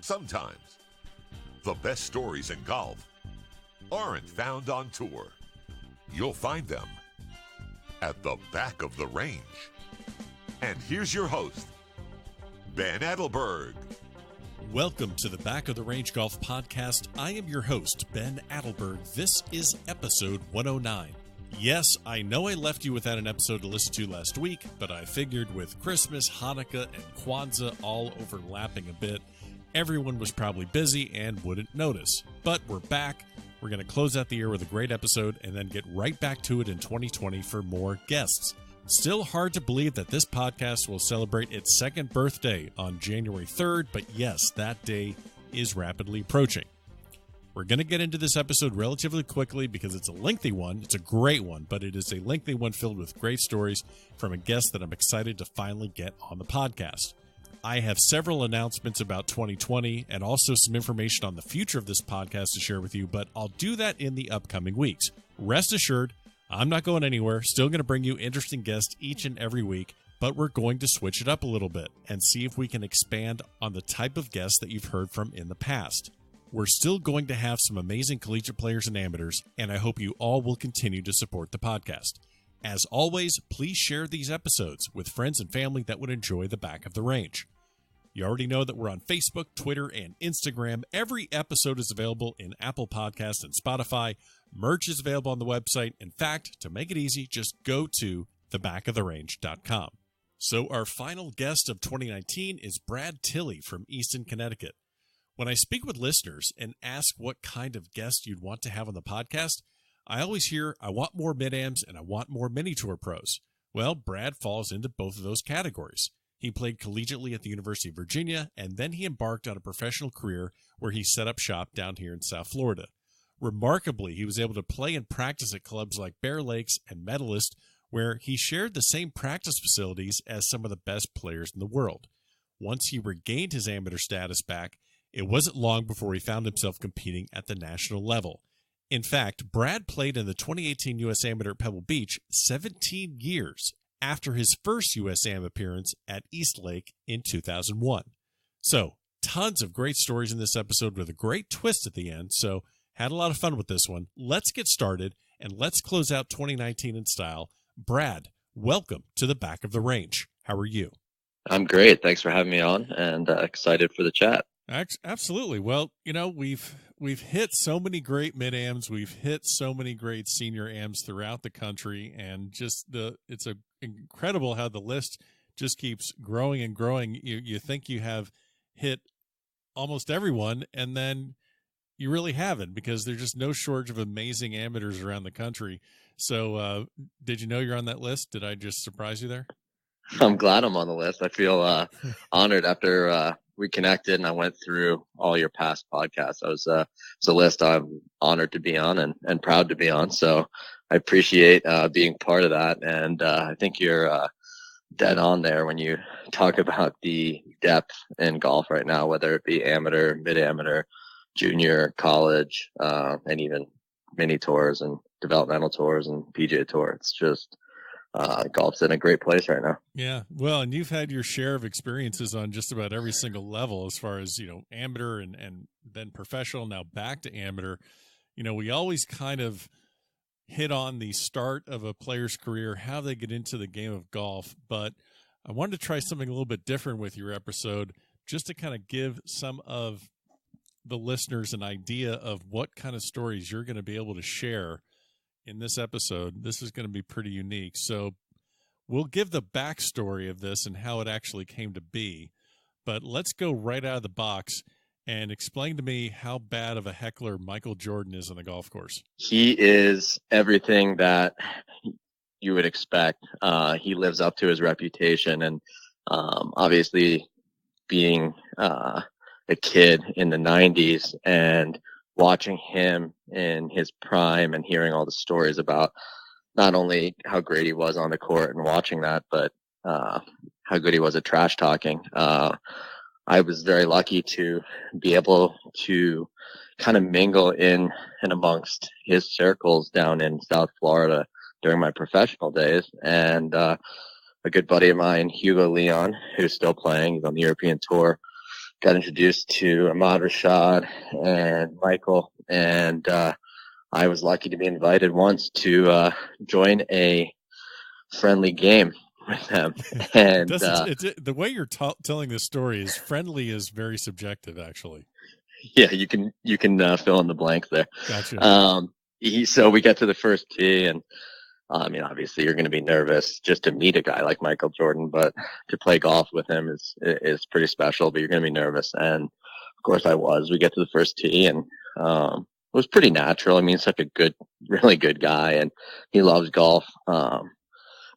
Sometimes the best stories in golf aren't found on tour. You'll find them at the back of the range. And here's your host, Ben Adelberg. Welcome to the Back of the Range Golf Podcast. I am your host, Ben Adelberg. This is episode 109. Yes, I know I left you without an episode to listen to last week, but I figured with Christmas, Hanukkah, and Kwanzaa all overlapping a bit, everyone was probably busy and wouldn't notice. But we're back. We're going to close out the year with a great episode and then get right back to it in 2020 for more guests. Still hard to believe that this podcast will celebrate its second birthday on January 3rd, but yes, that day is rapidly approaching. We're going to get into this episode relatively quickly because it's a lengthy one. It's a great one, but it is a lengthy one filled with great stories from a guest that I'm excited to finally get on the podcast. I have several announcements about 2020 and also some information on the future of this podcast to share with you, but I'll do that in the upcoming weeks. Rest assured, I'm not going anywhere. Still going to bring you interesting guests each and every week, but we're going to switch it up a little bit and see if we can expand on the type of guests that you've heard from in the past. We're still going to have some amazing collegiate players and amateurs, and I hope you all will continue to support the podcast. As always, please share these episodes with friends and family that would enjoy the back of the range. You already know that we're on Facebook, Twitter, and Instagram. Every episode is available in Apple Podcasts and Spotify. Merch is available on the website. In fact, to make it easy, just go to thebackoftherange.com. So our final guest of 2019 is Brad Tilley from Easton, Connecticut. When I speak with listeners and ask what kind of guest you'd want to have on the podcast, I always hear, I want more mid-ams and I want more mini-tour pros. Well, Brad falls into both of those categories. He played collegiately at the University of Virginia, and then he embarked on a professional career where he set up shop down here in South Florida. Remarkably, he was able to play and practice at clubs like Bear Lakes and Medalist, where he shared the same practice facilities as some of the best players in the world. Once he regained his amateur status back, it wasn't long before he found himself competing at the national level. In fact, Brad played in the 2018 U.S. Amateur at Pebble Beach 17 years after his first U.S. Am appearance at East Lake in 2001. So, tons of great stories in this episode with a great twist at the end, so had a lot of fun with this one. Let's get started, and let's close out 2019 in style. Brad, welcome to the Back of the Range. How are you? I'm great. Thanks for having me on, and excited for the chat. Absolutely. Well, you know, we've hit so many great mid-ams. We've hit so many great senior ams throughout the country, and just it's incredible how the list just keeps growing and growing. You think you have hit almost everyone, and then you really haven't, because there's just no shortage of amazing amateurs around the country. So did you know you're on that list? Did I just surprise you there? I'm glad I'm on the list. I feel honored after we connected and I went through all your past podcasts. It's a list I'm honored to be on and proud to be on. So I appreciate being part of that. And I think you're dead on there when you talk about the depth in golf right now, whether it be amateur, mid-amateur, junior, college, and even mini tours and developmental tours and PGA Tour. It's just golf's in a great place right now. Yeah. Well, and you've had your share of experiences on just about every single level, as far as, you know, amateur and then professional, now back to amateur. You know, we always kind of hit on the start of a player's career, how they get into the game of golf. But I wanted to try something a little bit different with your episode, just to kind of give some of the listeners an idea of what kind of stories you're going to be able to share in this episode. This is going to be pretty unique. So we'll give the backstory of this and how it actually came to be, but let's go right out of the box and explain to me how bad of a heckler Michael Jordan is on the golf course. He is everything that you would expect. He lives up to his reputation, and obviously being a kid in the 90s and watching him in his prime and hearing all the stories about not only how great he was on the court and watching that, but how good he was at trash talking. I was very lucky to be able to kind of mingle in and amongst his circles down in South Florida during my professional days. And a good buddy of mine, Hugo Leon, who's still playing, he's on the European Tour, got introduced to Ahmad Rashad and Michael, and I was lucky to be invited once to join a friendly game with them. And the way you're telling this story is friendly is very subjective, actually. Yeah, you can fill in the blanks there. Gotcha. So we get to the first tee, and I mean, obviously you're going to be nervous just to meet a guy like Michael Jordan, but to play golf with him is pretty special. But you're going to be nervous, and of course I was. We get to the first tee, and it was pretty natural. I mean, such a really good guy, and he loves golf.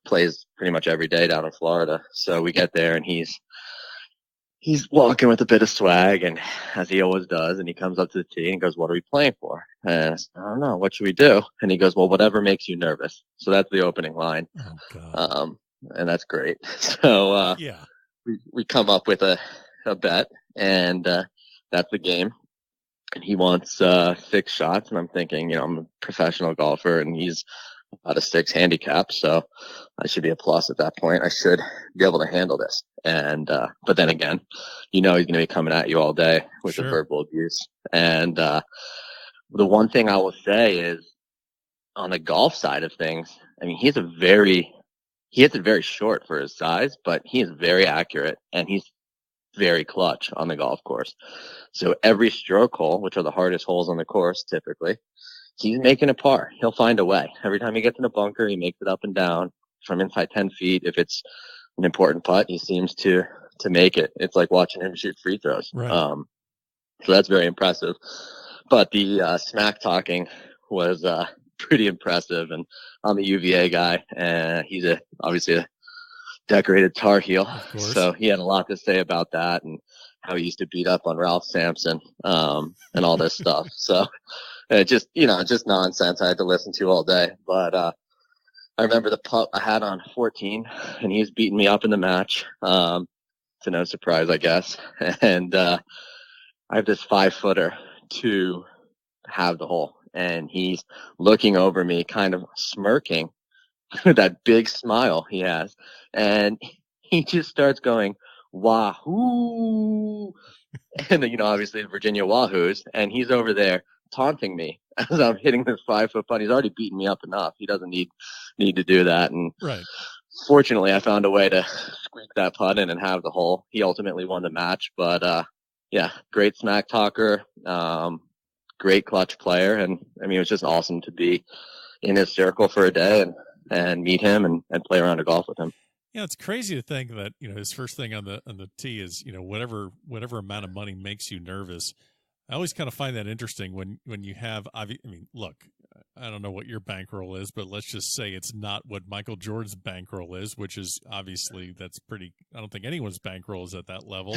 Plays pretty much every day down in Florida. So we get there, and he's walking with a bit of swag, and as he always does, and he comes up to the tee and goes, "What are we playing for?" And I said, "I don't know. What should we do?" And he goes, "Well, whatever makes you nervous." So that's the opening line. Oh, God. And that's great. So yeah, we come up with a bet, and that's the game. And he wants 6 shots, and I'm thinking, I'm a professional golfer, and he's about a 6 handicap, so I should be a plus at that point. I should be able to handle this. And but then again, he's going to be coming at you all day with the verbal abuse. And the one thing I will say is, on the golf side of things, I mean, he hits it very short for his size, but he is very accurate, and he's very clutch on the golf course. So every stroke hole, which are the hardest holes on the course typically, he's making a par. He'll find a way. Every time he gets in a bunker, he makes it up and down from inside 10 feet. If it's an important putt, he seems to make it. It's like watching him shoot free throws. Right. So that's very impressive. But the smack talking was pretty impressive. And I'm a UVA guy, and he's obviously a decorated Tar Heel. So he had a lot to say about that, and how he used to beat up on Ralph Sampson and all this stuff. So just nonsense I had to listen to all day. But I remember the putt I had on 14, and he was beating me up in the match. To no surprise, I guess. And I have this 5-footer to have the hole, and he's looking over me, kind of smirking with that big smile he has, and he just starts going, "Wahoo!" And obviously Virginia Wahoos, and he's over there taunting me as I'm hitting this 5-foot putt. He's already beaten me up enough. He doesn't need to do that. And fortunately, I found a way to squeak that putt in and have the hole. He ultimately won the match, but great smack talker, great clutch player, and I mean, it was just awesome to be in his circle for a day and meet him and play around a golf with him. Yeah, it's crazy to think that his first thing on the tee is whatever amount of money makes you nervous. I always kind of find that interesting when you have. I mean, look, I don't know what your bankroll is, but let's just say it's not what Michael Jordan's bankroll is, which is obviously that's pretty. I don't think anyone's bankroll is at that level.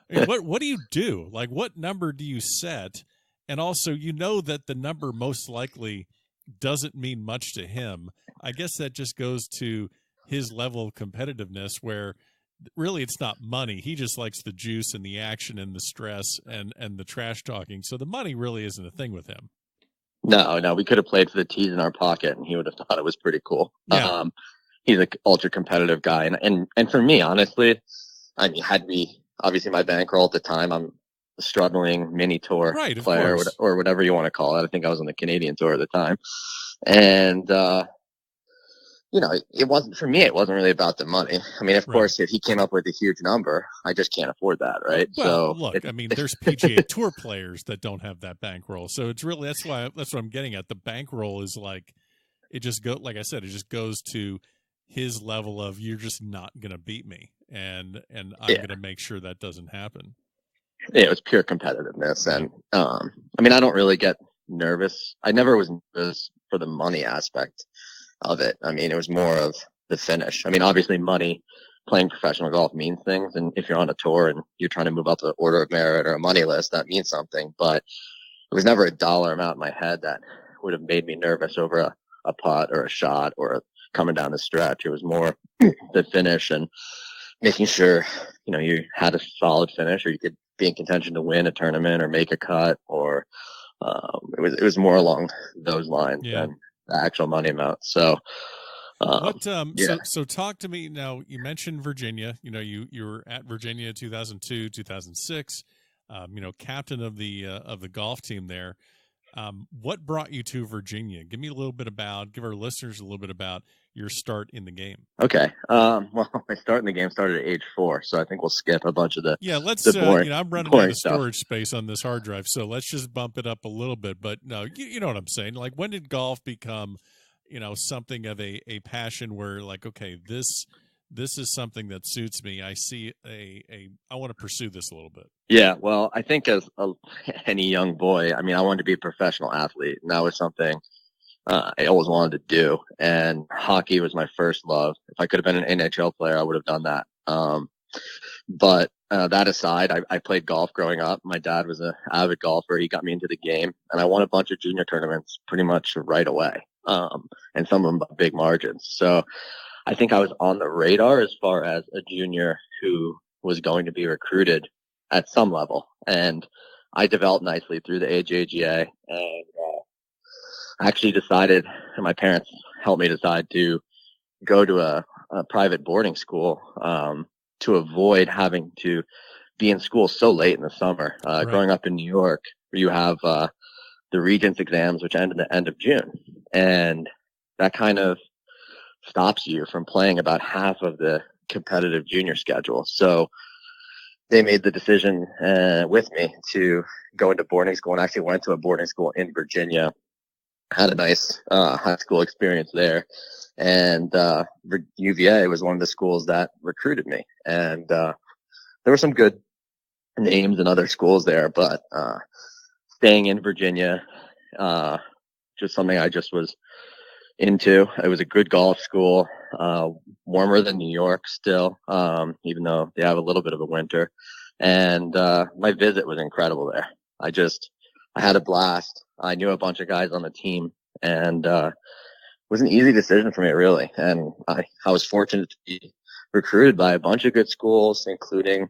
I mean, what do you do? Like, what number do you set? And also, that the number most likely doesn't mean much to him. I guess that just goes to his level of competitiveness, where really it's not money. He just likes the juice and the action and the stress and the trash talking. So the money really isn't a thing with him. No, we could have played for the tees in our pocket, and he would have thought it was pretty cool. Yeah. He's an ultra competitive guy, and for me, honestly, I mean, obviously my bankroll at the time, I'm a struggling mini tour player or whatever you want to call it. I think I was on the Canadian tour at the time, and it wasn't for me. It wasn't really about the money. I mean, of course, if he came up with a huge number, I just can't afford that, right? Well, so look, I mean, there's PGA Tour players that don't have that bankroll, so it's really that's what I'm getting at. The bankroll is like it just like I said, it just goes to his level of you're just not going to beat me, and I'm going to make sure that doesn't happen. Yeah, it was pure competitiveness, and I mean, I don't really get nervous. I never was nervous for the money aspect of it. I mean, it was more of the finish. I mean, obviously money, playing professional golf means things. And if you're on a tour and you're trying to move up the order of merit or a money list, that means something. But it was never a dollar amount in my head that would have made me nervous over a putt or a shot or coming down the stretch. It was more the finish and making sure, you had a solid finish, or you could be in contention to win a tournament or make a cut, or it was more along those lines than the actual money amount. So So talk to me now. You mentioned Virginia. You were at Virginia 2002, 2006. Captain of the golf team there. What brought you to Virginia? Give our listeners a little bit about your start in the game. Okay. Well, my start in the game started at age 4, so I think we'll skip a bunch of the let's. boring, I'm running out of stuff. storage space on this hard drive, so let's just bump it up a little bit. But no, you know what I'm saying. Like, when did golf become, something of a passion where, like, okay, this is something that suits me. I see I want to pursue this a little bit. Yeah, well, I think as any young boy, I wanted to be a professional athlete, and that was something I always wanted to do. And hockey was my first love. If I could have been an NHL player, I would have done that. But that aside, I played golf growing up. My dad was an avid golfer. He got me into the game, and I won a bunch of junior tournaments pretty much right away, and some of them by big margins. So I think I was on the radar as far as a junior who was going to be recruited at some level. And I developed nicely through the AJGA, and I actually decided, and my parents helped me decide, to go to a private boarding school to avoid having to be in school so late in the summer. Right. Growing up in New York, you have the Regents exams, which end at the end of June. And that kind of stops you from playing about half of the competitive junior schedule. So they made the decision with me to go into boarding school, and actually went to a boarding school in Virginia. Had a nice high school experience there. And UVA was one of the schools that recruited me. And there were some good names in other schools there, but staying in Virginia, just something I just was into. It was a good golf school, warmer than New York still, even though they have a little bit of a winter. And my visit was incredible there. I had a blast. I knew a bunch of guys on the team, and it was an easy decision for me, really. And I was fortunate to be recruited by a bunch of good schools, including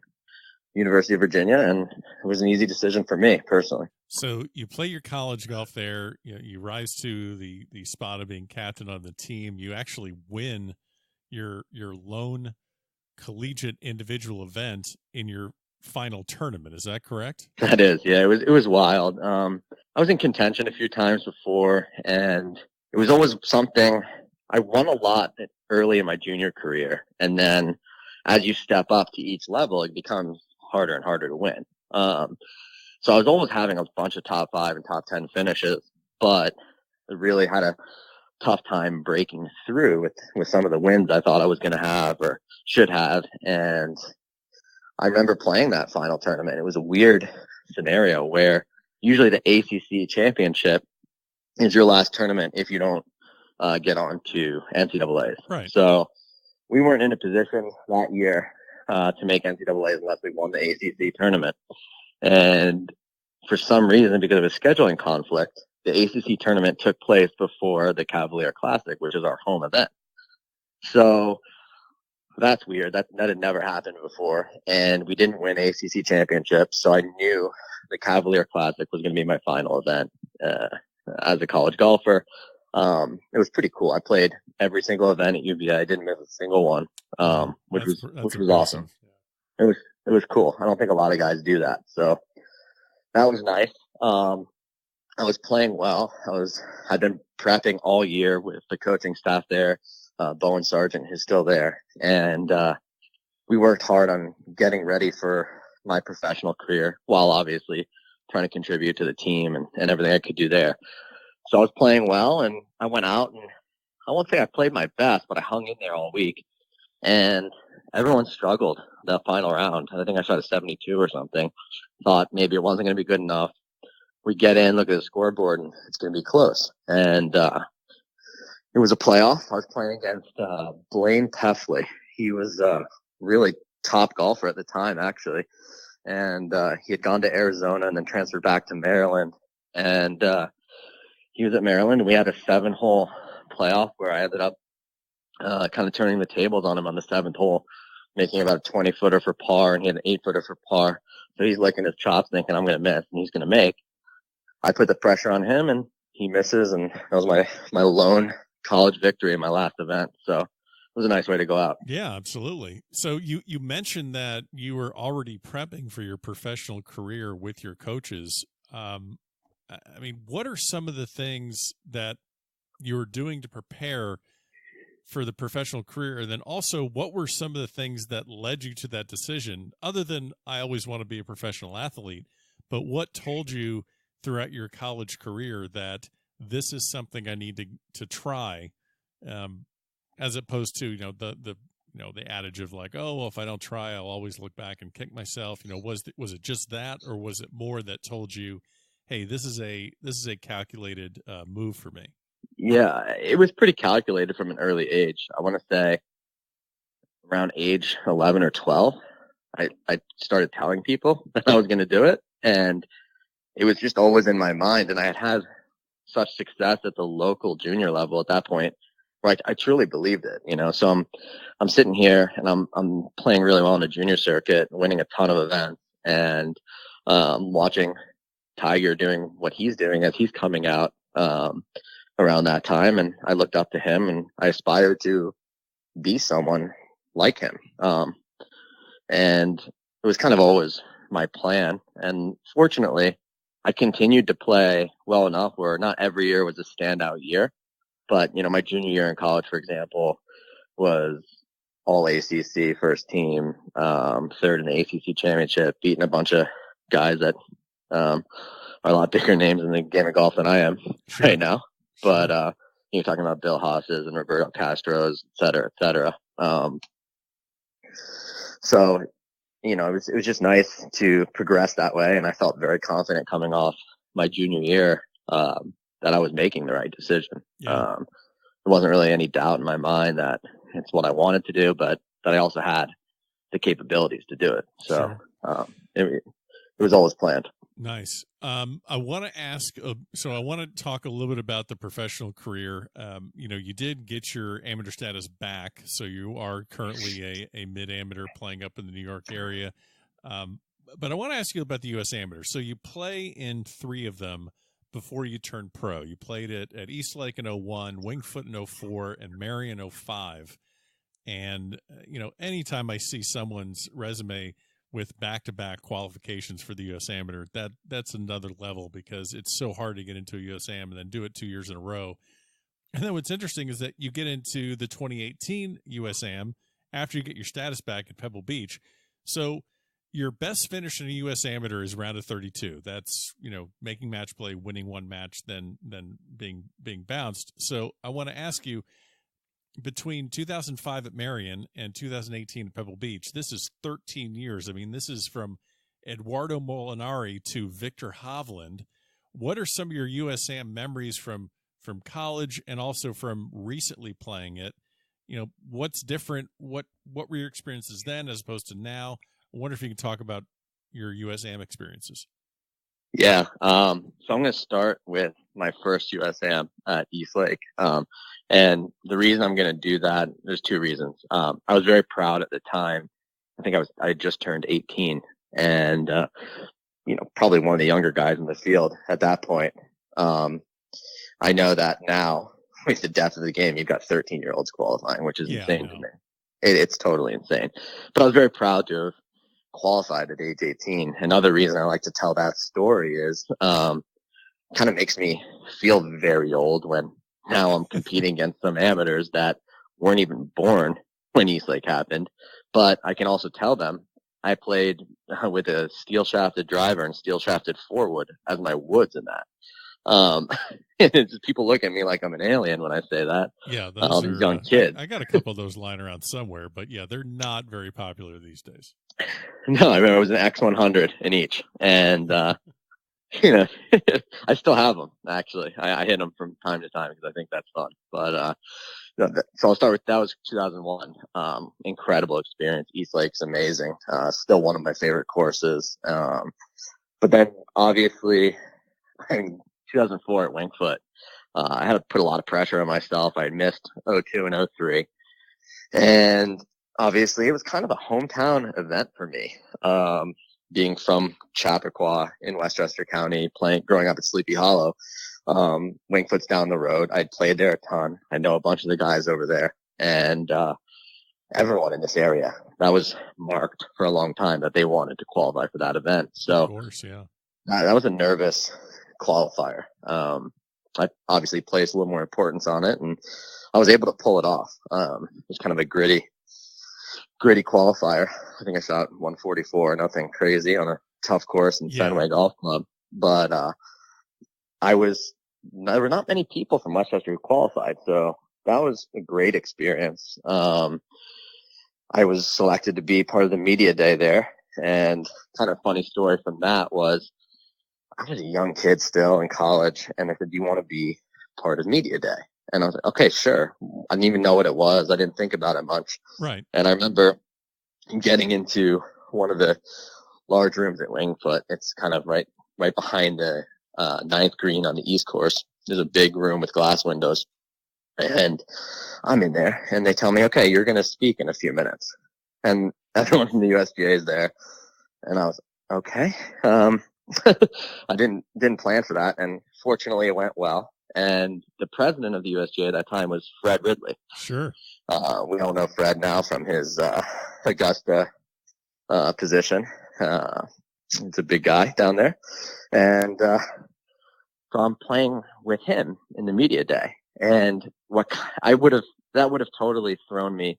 University of Virginia, and it was an easy decision for me personally. So you play your college golf there. You rise to the spot of being captain on the team. You actually win your lone collegiate individual event in your final tournament. Is that correct? That is, yeah. It was wild. I was in contention a few times before, and it was always something. I won a lot early in my junior career, and then as you step up to each level, it becomes harder and harder to win. So I was always having a bunch of top 5 and top 10 finishes, but I really had a tough time breaking through with some of the wins I thought I was going to have or should have. And I remember playing that final tournament. It was a weird scenario where usually the ACC championship is your last tournament if you don't get on to NCAAs. Right. So we weren't in a position that year to make NCAAs unless we won the ACC tournament. And for some reason, because of a scheduling conflict, the ACC tournament took place before the Cavalier Classic, which is our home event. So that's weird. That had never happened before. And we didn't win ACC championships. So I knew the Cavalier Classic was going to be my final event as a college golfer. It was pretty cool. I played every single event at UVA. I didn't miss a single one, which was awesome. It was cool. I don't think a lot of guys do that. So that was nice. I was playing well. I'd been prepping all year with the coaching staff there. Bowen Sargent, who's still there. And we worked hard on getting ready for my professional career while obviously trying to contribute to the team and everything I could do there. So I was playing well, and I went out, and I won't say I played my best, but I hung in there all week. And everyone struggled that final round. I think I shot a 72 or something. Thought maybe it wasn't going to be good enough. We get in, look at the scoreboard, and it's going to be close. And it was a playoff. I was playing against Blaine Peffley. He was a really top golfer at the time, actually. And he had gone to Arizona and then transferred back to Maryland. And he was at Maryland, and we had a 7-hole playoff where I ended up kind of turning the tables on him on the 7th hole, making about a 20-footer for par, and he had an 8-footer for par. So he's licking his chops thinking, I'm going to miss, and he's going to make. I put the pressure on him, and he misses, and that was my lone college victory in my last event. So it was a nice way to go out. Yeah, absolutely. So you mentioned that you were already prepping for your professional career with your coaches. I mean, what are some of the things that you were doing to prepare for the professional career? And then also, what were some of the things that led you to that decision, other than I always want to be a professional athlete, but what told you throughout your college career that this is something I need to try, as opposed to, the adage of like, oh, well, if I don't try, I'll always look back and kick myself. Was it just that, or was it more that told you, hey, this is a calculated move for me? Yeah, it was pretty calculated from an early age. I want to say around age 11 or 12, I started telling people that I was going to do it. And it was just always in my mind. And I had such success at the local junior level at that point where I truly believed it, So I'm sitting here and I'm playing really well in the junior circuit, winning a ton of events, and watching Tiger doing what he's doing as he's coming out around that time. And I looked up to him and I aspired to be someone like him. And it was kind of always my plan. And fortunately, I continued to play well enough where not every year was a standout year. But, my junior year in college, for example, was all ACC first team, third in the ACC championship, beating a bunch of guys that are a lot bigger names in the game of golf than I am right now. But, you're talking about Bill Haas's and Roberto Castro's, et cetera, et cetera. So, it was just nice to progress that way. And I felt very confident coming off my junior year that I was making the right decision. Yeah. There wasn't really any doubt in my mind that it's what I wanted to do, but that I also had the capabilities to do it. So it was always planned. Nice. I want to ask, so I want to talk a little bit about the professional career. You did get your amateur status back, so you are currently a mid-amateur playing up in the New York area. But I want to ask you about the U.S. Amateur. So you play in 3 of them before you turned pro. You played at Eastlake in 01, Wingfoot in 04, and Marion 05. And, anytime I see someone's resume with back-to-back qualifications for the U.S. Amateur, that's another level, because it's so hard to get into a U.S. Am and then do it 2 years in a row. And then what's interesting is that you get into the 2018 U.S. Am after you get your status back at Pebble Beach. So your best finish in a U.S. Amateur is round of 32. That's, making match play, winning one match, then being bounced. So I want to ask you, between 2005 at Marion and 2018 at Pebble Beach, this is 13 years. I mean, this is from Eduardo Molinari to Victor Hovland. What are some of your USAM memories from college and also from recently playing it? What's different? What were your experiences then as opposed to now? I wonder if you can talk about your USAM experiences. Yeah. So I'm going to start with my first USAM at Eastlake. And the reason I'm going to do that, there's 2 reasons. I was very proud at the time. I think I had just turned 18 and, probably one of the younger guys in the field at that point. I know that now with the depth of the game, you've got 13-year-olds qualifying, which is insane to me. It's totally insane. But I was very proud to have qualified at age 18. Another reason I like to tell that story is kind of makes me feel very old when now I'm competing against some amateurs that weren't even born when Eastlake happened. But I can also tell them I played with a steel shafted driver and steel shafted forward as my woods in that. It's just, people look at me like I'm an alien when I say that. Yeah, those these young kids. I got a couple of those lying around somewhere, but yeah, they're not very popular these days. No, I remember it was an X100 in each, and I still have them actually. I hit them from time to time because I think that's fun. But so I'll start with, that was 2001. Incredible experience. Eastlake's amazing. Still one of my favorite courses. But then obviously, 2004 at Wingfoot, I had to put a lot of pressure on myself. I had missed 02 and 03. And obviously it was kind of a hometown event for me. Being from Chappaqua in Westchester County, growing up at Sleepy Hollow, Winged Foot's down the road. I'd played there a ton. I know a bunch of the guys over there, and everyone in this area. That was marked for a long time that they wanted to qualify for that event. So, of course, yeah. That was a nervous qualifier. I obviously placed a little more importance on it, and I was able to pull it off. It was kind of a gritty qualifier. I think I shot 144, nothing crazy on a tough course in Fenway Golf Club. But there were not many people from Westchester who qualified, so that was a great experience. I was selected to be part of the media day there, and kind of funny story from that was I was a young kid still in college, and they said, "Do you want to be part of media day?" And I was like, "Okay, sure." I didn't even know what it was. I didn't think about it much. Right. And I remember getting into one of the large rooms at Winged Foot. It's kind of right behind the ninth green on the East course. There's a big room with glass windows. And I'm in there, and they tell me, "Okay, you're going to speak in a few minutes." And everyone from the USGA is there. And I was, okay. I didn't plan for that. And fortunately, it went well. And the president of the USGA at that time was Fred Ridley. Sure. We all know Fred now from his Augusta position. He's a big guy down there. And so I'm playing with him in the media day. And that would have totally thrown me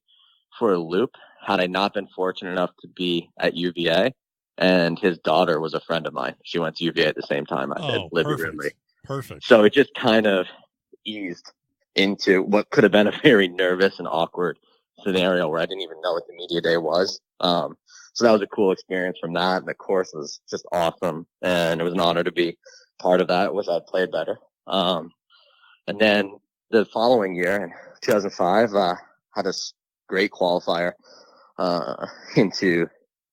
for a loop had I not been fortunate enough to be at UVA. And his daughter was a friend of mine. She went to UVA at the same time I did, Libby Ridley. Perfect. So it just kind of eased into what could have been a very nervous and awkward scenario where I didn't even know what the media day was. So that was a cool experience from that. And the course was just awesome. And it was an honor to be part of that. I wish I'd played better. And then the following year in 2005, had a great qualifier into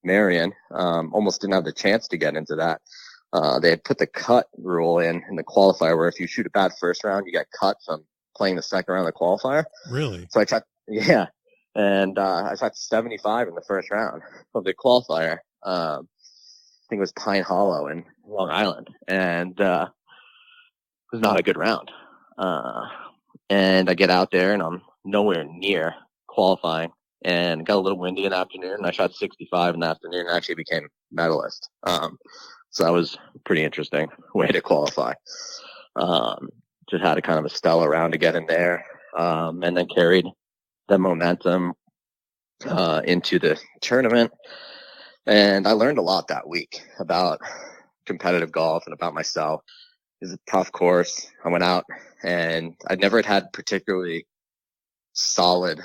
Marion. Almost didn't have the chance to get into that. They had put the cut rule in the qualifier where if you shoot a bad first round, you get cut from playing the second round of the qualifier. Really? So I shot, yeah. And I shot 75 in the first round of the qualifier. I think it was Pine Hollow in Long Island. And it was not a good round. And I get out there and I'm nowhere near qualifying, and got a little windy in the afternoon, and I shot 65 in the afternoon and actually became medalist. So that was a pretty interesting way to qualify. Just had a kind of a stellar round to get in there, and then carried the momentum into the tournament. And I learned a lot that week about competitive golf and about myself. It was a tough course. I went out and I'd never had particularly solid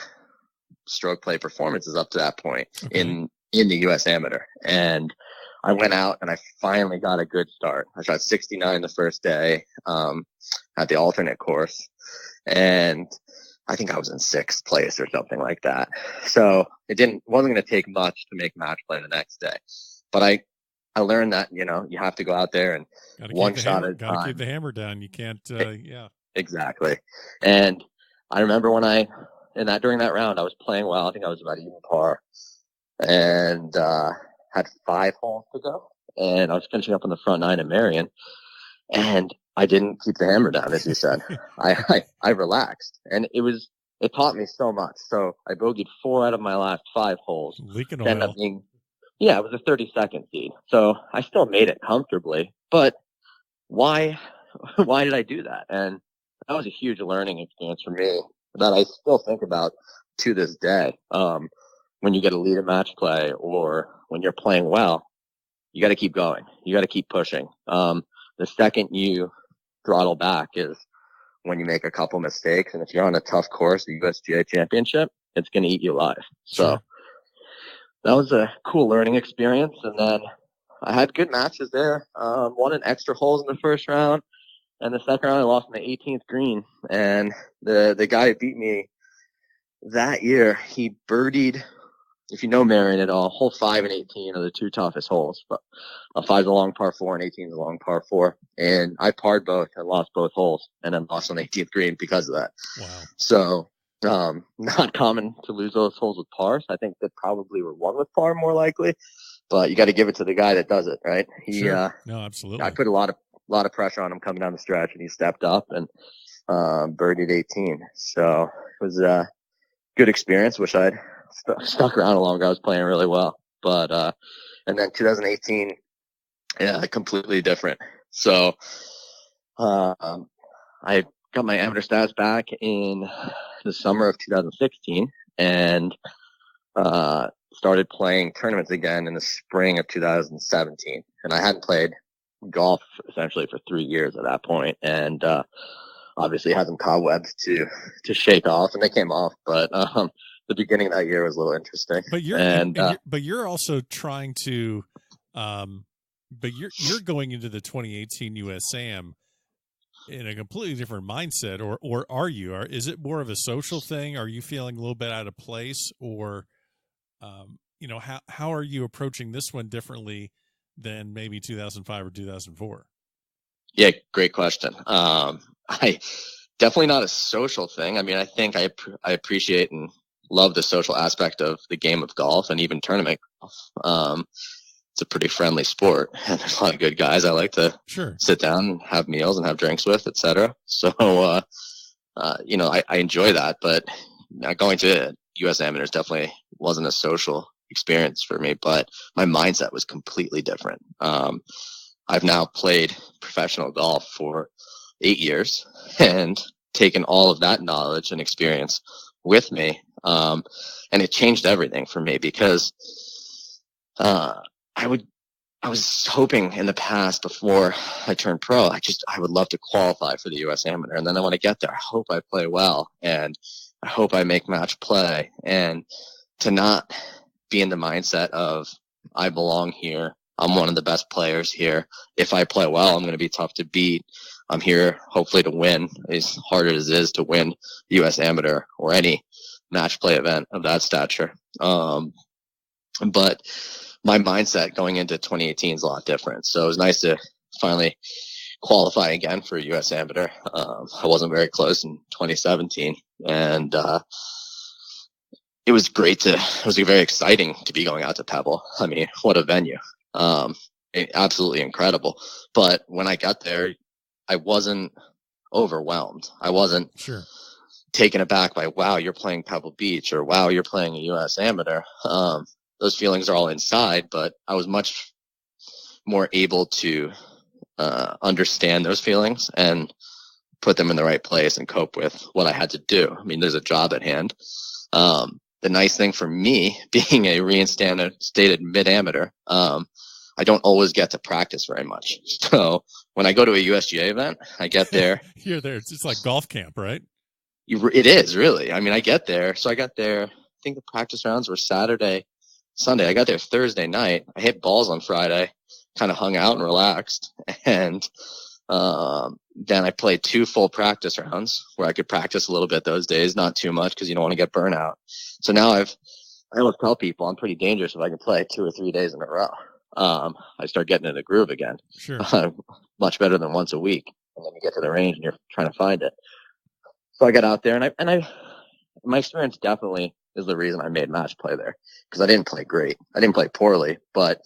stroke play performances up to that point in the U.S. Amateur. And I went out and I finally got a good start. I shot 69 the first day at the alternate course. And I think I was in sixth place or something like that. So wasn't going to take much to make match play the next day. But I learned that, you have to go out there and one shot at a time. Got to keep the hammer down. You can't, yeah. Exactly. And I remember during that round, I was playing well. I think I was about even par, and had 5 holes to go. And I was finishing up on the front 9 at Marion, and I didn't keep the hammer down, as you said. I relaxed, and it taught me so much. So I bogeyed 4 out of my last 5 holes. Leaking oil. It was a 32nd seed. So I still made it comfortably, but why did I do that? And that was a huge learning experience for me that I still think about to this day. When you get a lead in match play or when you're playing well, you got to keep going. You got to keep pushing. The second you throttle back is when you make a couple mistakes. And if you're on a tough course, the USGA championship, it's going to eat you alive. So that was a cool learning experience. And then I had good matches there. Won an extra holes in the first round. And the second round, I lost in the 18th green. And the guy who beat me that year, he birdied, if you know Marion at all, hole 5 and 18 are the 2 toughest holes. But 5 is a long par 4 and 18 is a long par 4. And I parred both and lost both holes and then lost on the 18th green because of that. Wow. So not common to lose those holes with pars. I think that probably were won with par more likely. But you got to give it to the guy that does it, right? Sure. No, absolutely. I put a lot lot of pressure on him coming down the stretch, and he stepped up and birdied 18. So it was a good experience. Wish I'd stuck around longer. I was playing really well, but and then 2018, yeah, completely different. So I got my amateur stats back in the summer of 2016, and started playing tournaments again in the spring of 2017. And I hadn't played golf essentially for 3 years at that point, and obviously had some cobwebs to shake off, and they came off. But the beginning of that year was a little interesting. But you're also trying to, but you're going into the 2018 USAM in a completely different mindset, or are you? Is it more of a social thing? Are you feeling a little bit out of place, or how are you approaching this one differently than maybe 2005 or 2004? Yeah, great question. I definitely not a social thing. I mean, I think I appreciate and love the social aspect of the game of golf, and even tournament golf. It's a pretty friendly sport, and there's a lot of good guys I like to sit down and have meals and have drinks with, etc. So, I enjoy that, but going to U.S. Amateurs definitely wasn't a social experience for me, but my mindset was completely different. I've now played professional golf for 8 years and taken all of that knowledge and experience with me. And it changed everything for me, because I was hoping in the past, before I turned pro, I would love to qualify for the U.S. Amateur. And then when I get there, I hope I play well, and I hope I make match play, and to not be in the mindset of I belong here. I'm one of the best players here. If I play well, I'm going to be tough to beat. I'm here hopefully to win, as hard as it is to win the U.S. Amateur or any match play event of that stature. But my mindset going into 2018 is a lot different. So it was nice to finally qualify again for U.S. Amateur. I wasn't very close in 2017, and it was very exciting to be going out to Pebble. I mean, what a venue. Absolutely incredible. But when I got there, I wasn't overwhelmed. I wasn't taken aback by, wow, you're playing Pebble Beach, or wow, you're playing a U.S. Amateur. Those feelings are all inside, but I was much more able to understand those feelings and put them in the right place and cope with what I had to do. I mean, there's a job at hand. The nice thing for me, being a reinstated mid-amateur, I don't always get to practice very much. So when I go to a USGA event, I get there. You're there. It's like golf camp, right? It is, really. I mean, I get there. So I got there, I think the practice rounds were Saturday, Sunday. I got there Thursday night. I hit balls on Friday, kind of hung out and relaxed. And then I played 2 full practice rounds where I could practice a little bit those days, not too much because you don't want to get burnout. So now I always tell people I'm pretty dangerous if I can play 2 or 3 days in a row. I start getting in the groove again. Much better than once a week. And then you get to the range and you're trying to find it. So I got out there, and my experience definitely is the reason I made match play there, because I didn't play great. I didn't play poorly, but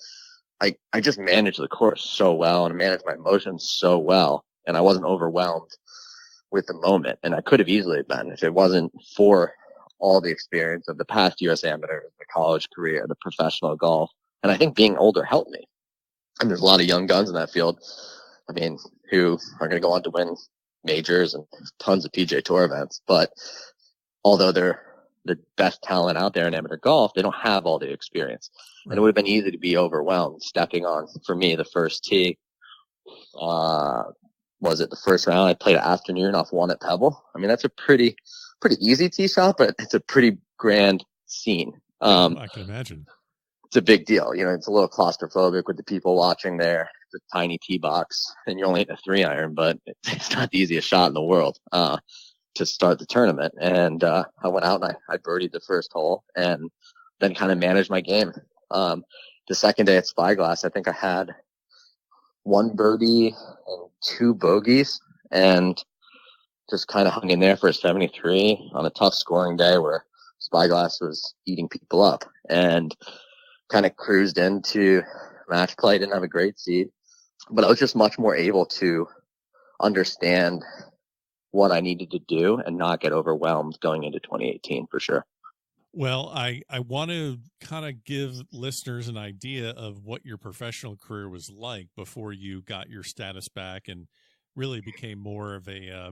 I just managed the course so well and managed my emotions so well, and I wasn't overwhelmed with the moment. And I could have easily been if it wasn't for all the experience of the past U.S. Amateur, the college career, the professional golf. And I think being older helped me. And there's a lot of young guns in that field, I mean, who are going to go on to win majors and tons of PGA Tour events. But although they're the best talent out there in amateur golf, they don't have all the experience. Right. And it would have been easy to be overwhelmed stepping on, for me, the first tee. Was it the first round? I played an afternoon off 1 at Pebble. I mean, that's a pretty easy tee shot, but it's a pretty grand scene. I can imagine. It's a big deal. It's a little claustrophobic with the people watching there. It's a tiny tee box, and you're only hitting a 3-iron, but it's not the easiest shot in the world to start the tournament. And I went out and I birdied the first hole, and then kind of managed my game. The second day at Spyglass, I think I had 1 birdie and 2 bogeys, and just kind of hung in there for a 73 on a tough scoring day where Spyglass was eating people up, and kind of cruised into match play. Didn't have a great seed. but I was just much more able to understand what I needed to do and not get overwhelmed going into 2018 for sure. Well, I want to kind of give listeners an idea of what your professional career was like before you got your status back and really became more of a,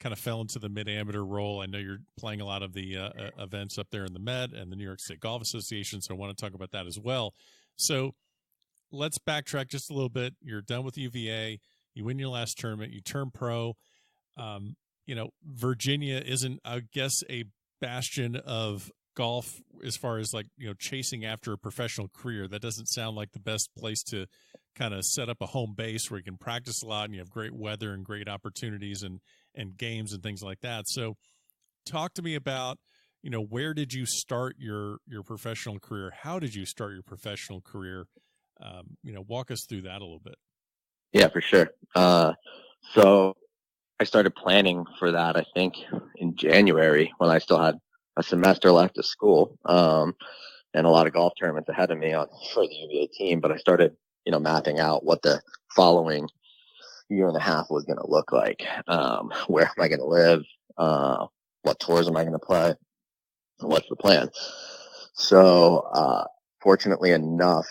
kind of fell into the mid-amateur role. I know you're playing a lot of the events up there in the Met and the New York State Golf Association, so I want to talk about that as well. So let's backtrack just a little bit. You're done with UVA. You win your last tournament. You turn pro. Virginia isn't, I guess, a bastion of golf as far as like, chasing after a professional career. That doesn't sound like the best place to kind of set up a home base where you can practice a lot and you have great weather and great opportunities and games and things like that. So talk to me about, where did you start your professional career? How did you start your professional career? Walk us through that a little bit. Yeah, for sure. So I started planning for that, I think, in January when I still had a semester left of school, and a lot of golf tournaments ahead of me for the UVA team. But I started, mapping out what the following year and a half was going to look like. Where am I going to live? What tours am I going to play? What's the plan? So, fortunately enough,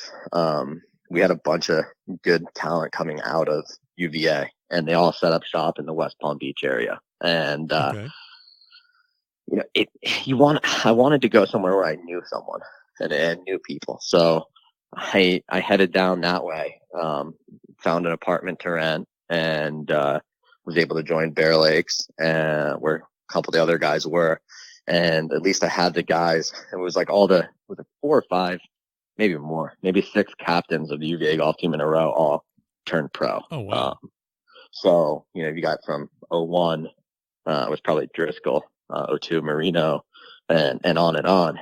we had a bunch of good talent coming out of UVA, and they all set up shop in the West Palm Beach area. And, Okay. I wanted to go somewhere where I knew someone and knew people. So I headed down that way, found an apartment to rent, and, was able to join Bear Lakes, where a couple of the other guys were. And at least I had the guys. It was like was it 4 or 5, maybe more, maybe 6 captains of the UVA golf team in a row all turned pro. Oh, wow. So, you got from 01, it was probably Driscoll, 02 Marino, and on,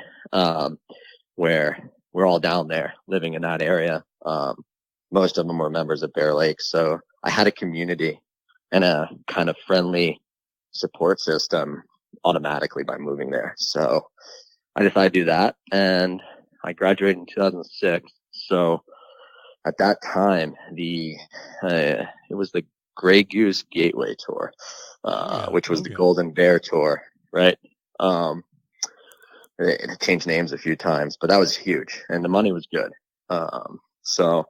where we're all down there living in that area. Most of them were members of Bear Lakes. So I had a community and a kind of friendly support system automatically by moving there. So I decided to do that, and I graduated in 2006. So at that time, it was the Grey Goose Gateway Tour, which was the Golden Bear Tour, right? It changed names a few times, but that was huge, and the money was good. So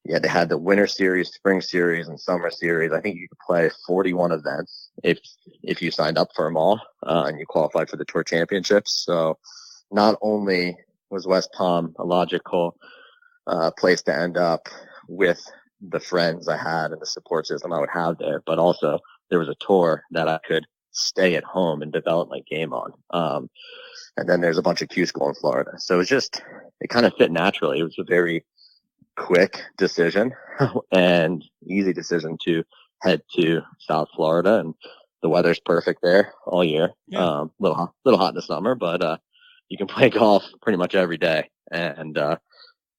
yeah, they had the Winter Series, Spring Series, and Summer Series. I think you could play 41 events if you signed up for them all, and you qualified for the Tour Championships. So not only was West Palm a logical place to end up with the friends I had and the support system I would have there, but also there was a tour that I could stay at home and develop my game on. And then there's a bunch of Q school in Florida. So it kind of fit naturally. It was a very quick decision and easy decision to head to South Florida, and the weather's perfect there all year. Yeah. Little hot in the summer, but you can play golf pretty much every day, and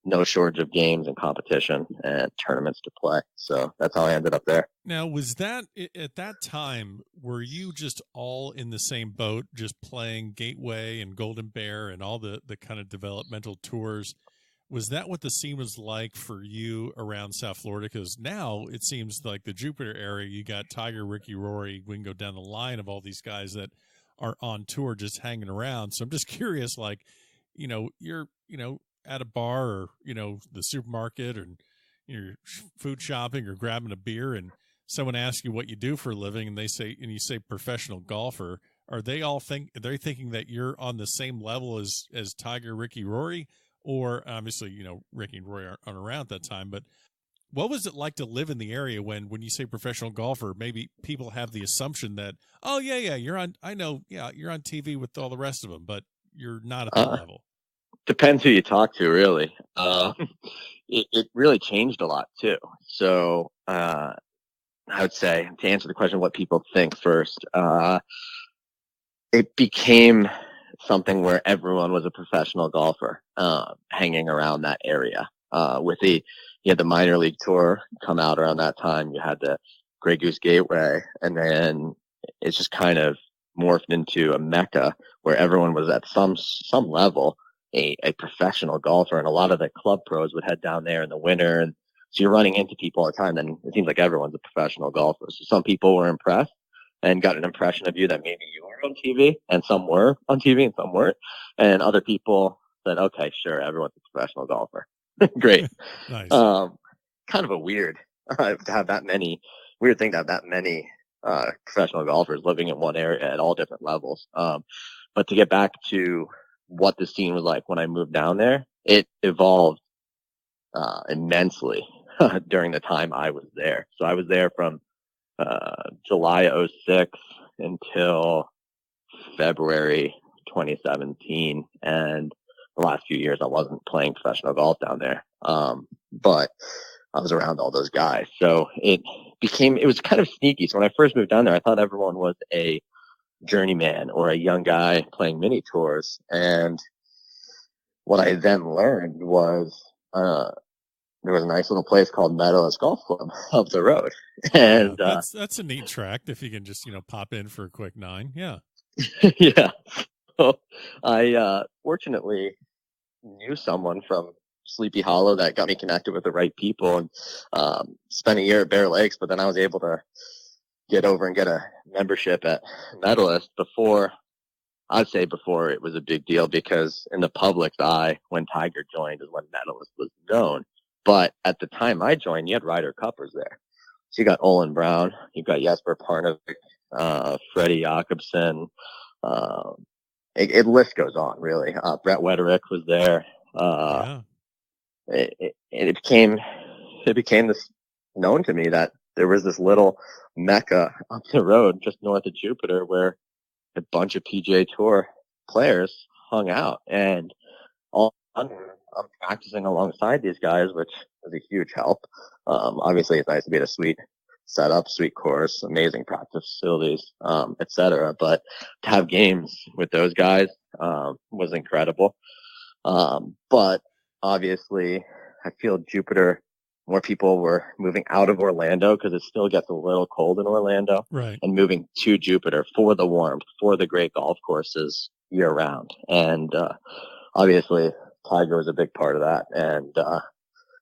no shortage of games and competition and tournaments to play. So that's how I ended up there. Now, was that at that time, were you just all in the same boat, just playing Gateway and Golden Bear and all the kind of developmental tours? Was that what the scene was like for you around South Florida? Because now it seems like the Jupiter area, you got Tiger, Ricky, Rory. We can go down the line of all these guys that are on tour just hanging around. So I'm just curious, like, you're, at a bar or, the supermarket, or you're food shopping or grabbing a beer, and someone asks you what you do for a living, and you say professional golfer. Are they thinking that you're on the same level as Tiger, Ricky, Rory? Or obviously, Ricky and Roy aren't around at that time, but what was it like to live in the area when you say professional golfer, maybe people have the assumption that, oh yeah, you're on TV with all the rest of them, but you're not at that level. Depends who you talk to, really. It really changed a lot too. So, I would say, to answer the question, what people think first, it became something where everyone was a professional golfer, hanging around that area. You had the minor league tour come out around that time. You had the Grey Goose Gateway, and then it's just kind of morphed into a mecca where everyone was at some level a professional golfer, and a lot of the club pros would head down there in the winter and So you're running into people all the time. Then it seems like everyone's a professional golfer. So some people were impressed and got an impression of you that maybe you were on TV, and some were on TV and some weren't. And other people said, okay, sure, everyone's a professional golfer. Great. Nice. Kind of a weird to have that many weird thing to have that many professional golfers living in one area at all different levels. But to get back to what the scene was like when I moved down there, it evolved immensely during the time I was there. So I was there from July 06 until February 2017, and the last few years I wasn't playing professional golf down there, but I was around all those guys. So it was kind of sneaky. So when I first moved down there, I thought everyone was a journeyman or a young guy playing mini tours. And what I then learned was there was a nice little place called Medalist Golf Club up the road. And that's a neat track if you can just, pop in for a quick 9. Yeah. Yeah. So I fortunately knew someone from Sleepy Hollow that got me connected with the right people, and spent a year at Bear Lakes, but then I was able to get over and get a membership at Medalist before it was a big deal, because in the public's eye, when Tiger joined is when Medalist was known. But at the time I joined, you had Ryder Cuppers there. So you got Olin Brown, you got Jesper Parnevik, Freddie Jakobsen, it list goes on, really. Brett Wetterick was there. Yeah. It became this known to me that there was this little mecca up the road just north of Jupiter where a bunch of PGA Tour players hung out, and all I'm practicing alongside these guys, which is a huge help. Obviously it's nice to be at a sweet setup, sweet course, amazing practice facilities, etc. But to have games with those guys was incredible. But obviously I feel Jupiter, more people were moving out of Orlando because it still gets a little cold in Orlando, right, and moving to Jupiter for the warmth, for the great golf courses year round. And obviously Tiger was a big part of that, and it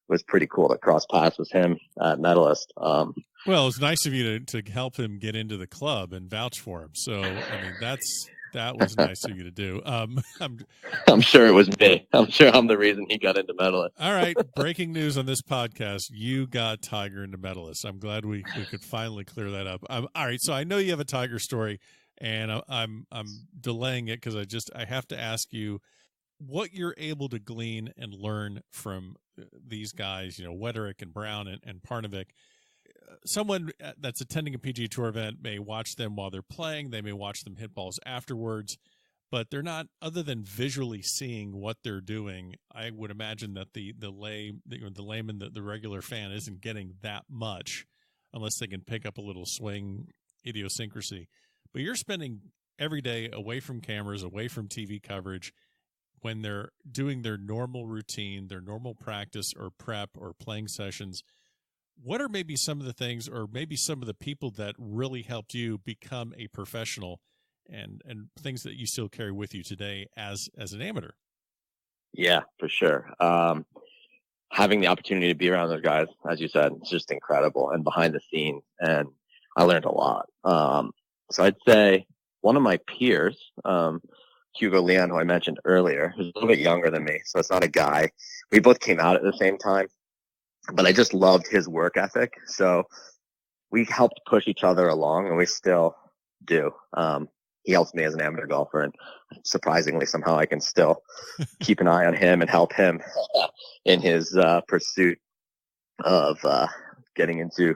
was pretty cool to cross paths with him at Medalist. Well, it was nice of you to help him get into the club and vouch for him. So, I mean, that was nice of you to do. I'm sure it was me. I'm sure I'm the reason he got into Medalist. All right. Breaking news on this podcast. You got Tiger into Medalist. I'm glad we could finally clear that up. All right. So I know you have a Tiger story, and I'm delaying it because I have to ask you what you're able to glean and learn from these guys, Wetterick and Brown and Parnevik. Someone that's attending a PGA Tour event may watch them while they're playing. They may watch them hit balls afterwards, but they're not, other than visually seeing what they're doing. I would imagine that the layman, the regular fan, isn't getting that much unless they can pick up a little swing idiosyncrasy. But you're spending every day away from cameras, away from TV coverage, when they're doing their normal routine, their normal practice or prep or playing sessions. What are maybe some of the things, or maybe some of the people that really helped you become a professional, and things that you still carry with you today as an amateur? Yeah, for sure. Having the opportunity to be around those guys, as you said, it's just incredible, and behind the scenes, and I learned a lot. So I'd say one of my peers, Hugo Leon, who I mentioned earlier, who's a little bit younger than me, so it's not a guy. We both came out at the same time, but I just loved his work ethic. So we helped push each other along, and we still do. He helps me as an amateur golfer, and surprisingly, somehow I can still keep an eye on him and help him in his pursuit of getting into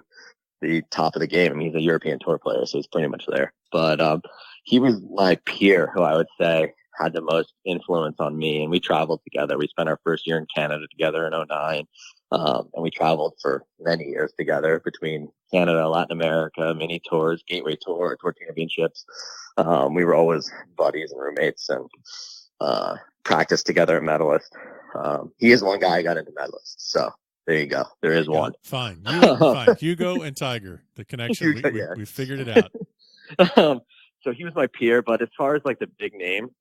the top of the game. I mean, he's a European Tour player, so he's pretty much there. But he was my peer who I would say had the most influence on me, and we traveled together. We spent our first year in Canada together in 2009. And we traveled for many years together between Canada, Latin America, mini tours, Gateway Tour, Tour Championships. We were always buddies and roommates, and practiced together at Medalist. He is one guy I got into Medalist. So there you go. There is one. Fine. Fine. Hugo and Tiger, the connection. We figured it out. So he was my peer, but as far as like the big names,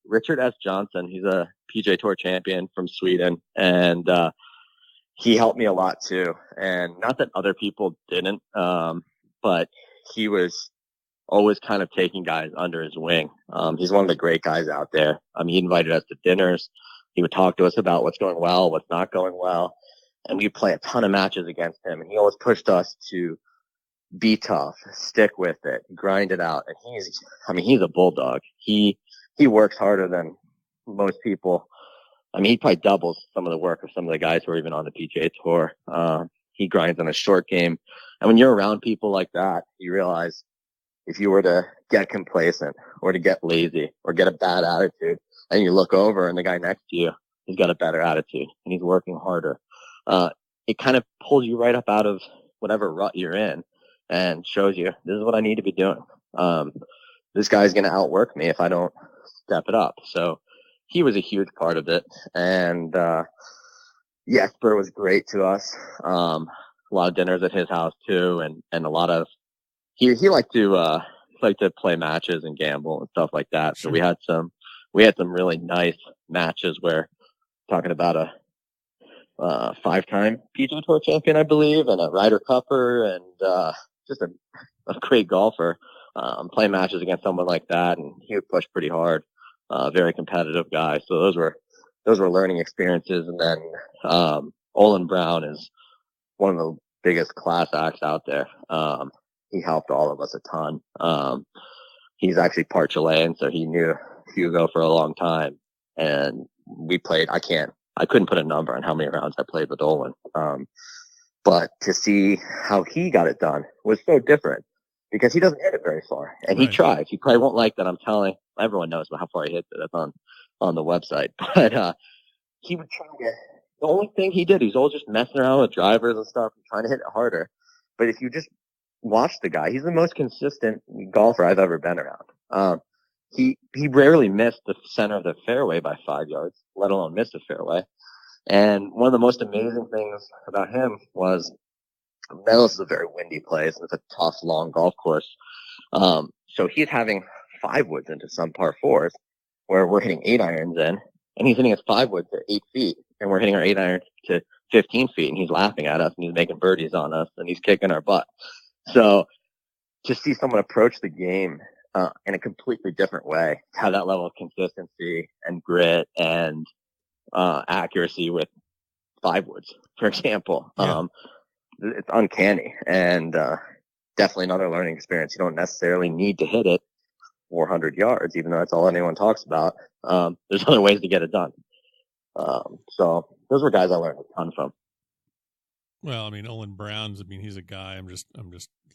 Richard S. Johnson, he's a PGA Tour champion from Sweden, and he helped me a lot too. And not that other people didn't, but he was always kind of taking guys under his wing. He's one of the great guys out there. He invited us to dinners. He would talk to us about what's going well, what's not going well. And we'd play a ton of matches against him. And he always pushed us to be tough, stick with it, grind it out. And he's a bulldog. He works harder than most people. He probably doubles some of the work of some of the guys who are even on the PGA Tour. He grinds on a short game. And when you're around people like that, you realize if you were to get complacent or to get lazy or get a bad attitude, and you look over and the guy next to you, he's got a better attitude and he's working harder. It kind of pulls you right up out of whatever rut you're in and shows you, this is what I need to be doing. This guy's going to outwork me if I don't step it up. So he was a huge part of it. And Jesper was great to us. A lot of dinners at his house too. And a lot of, he liked to play matches and gamble and stuff like that. So we had some really nice matches where talking about a 5-time PGA Tour champion, I believe, and a Ryder Cupper, and just a great golfer. Play matches against someone like that, and he would push pretty hard. Very competitive guy. So those were learning experiences. And then Olin Brown is one of the biggest class acts out there. He helped all of us a ton. He's actually part Chilean, so he knew Hugo for a long time, and we played. I couldn't put a number on how many rounds I played with Olin. But to see how he got it done was so different because he doesn't hit it very far, and he tries. He probably won't like that I'm telling everyone knows how far he hits it. That's on the website. But he would try to. The only thing he did, he's always just messing around with drivers and stuff and trying to hit it harder. But if you just watch the guy, he's the most consistent golfer I've ever been around. He rarely missed the center of the fairway by 5 yards, let alone miss the fairway. And one of the most amazing things about him was, Mellis is a very windy place, and it's a tough, long golf course. So he's having 5 woods into some par 4s where we're hitting 8 irons in, and he's hitting his 5 woods to 8 feet, and we're hitting our 8 irons to 15 feet, and he's laughing at us, and he's making birdies on us, and he's kicking our butt. So to see someone approach the game in a completely different way, have that level of consistency and grit and accuracy with 5 woods, for example, it's uncanny, and definitely another learning experience. You don't necessarily need to hit it 400 yards, even though that's all anyone talks about. There's other ways to get it done. So those were guys I learned a ton from. Well, Olin Brown's, he's a guy, I'm just